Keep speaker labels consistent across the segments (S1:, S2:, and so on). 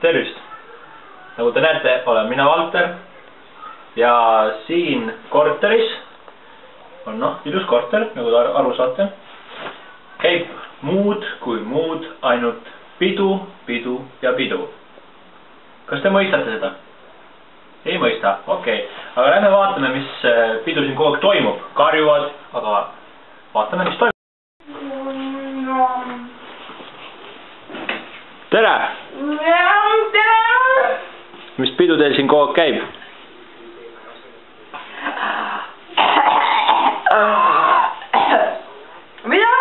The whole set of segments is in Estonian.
S1: Tervist! Nagu te näete, olen mina Valter ja siin korteris on ilus korter, nagu te aru saate. Käib muud kui muud, ainult pidu, pidu ja pidu. Kas te mõistate seda? Ei mõista, okei. Aga lähme vaatame, mis pidu siin kogu aeg toimub. Karjuvad, aga vaatame, mis toimub. Tere! Mis pidu teil siin kogu aeg käib?
S2: Mida?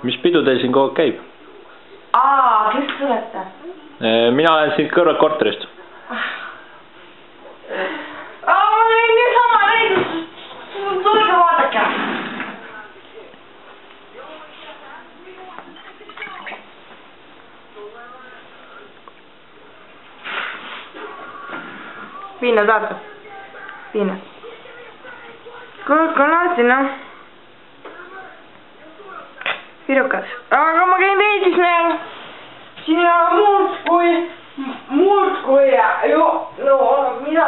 S1: Mis pidu teil siin kogu aeg käib?
S2: Kes te olete?
S1: Mina olen siin kõrval korterist.
S2: Ma olin nii sama näitus. Tulge vaadake. Viina tahate? Viina. Kuna sinna. Pirukas. Aga ma käin reedis näen. Siin on muud kui mida?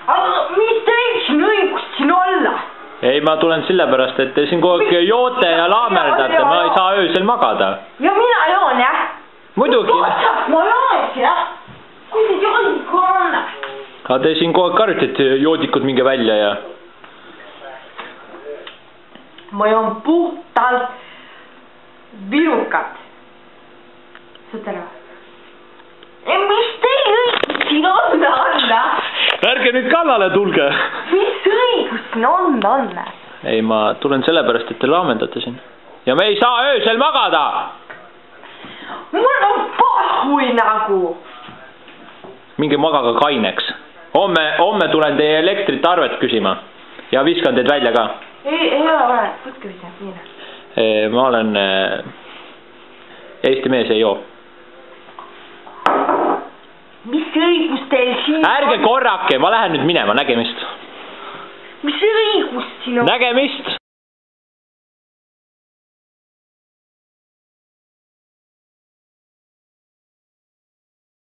S2: Aga mis teil siin õigust siin olla?
S1: Ei, ma tulen sellepärast, et te siin kogu aeg joote ja laamerdate, ma ei saa öösel magada.
S2: Ja mina joon, jah?
S1: Muidugi.
S2: Ma joon, jah? Kuidas joodikud on?
S1: Aga te siin kogu aeg karjute, et joodikud minge välja ja...
S2: Ma joon puhtalt virukat. Saad ära? Mis teil õigus siin on, Anna?
S1: Ärge nüüd kallale tulge!
S2: Mis õigus siin on?
S1: Ei, ma tulen sellepärast, et te laamendate siin. Ja me ei saa öösel magada!
S2: Mul on pahui nagu!
S1: Minge magaga kaineks. Homme tulen teie elektritarvet küsima. Ja viskan teid välja ka.
S2: Ei ole vaja, võtke vise, mine.
S1: Ma olen Eesti mees, ei joo.
S2: Mis õigus teil siin on?
S1: Ärge korrake, ma lähen nüüd minema, nägemist.
S2: Mis õigus siin on?
S1: Nägemist!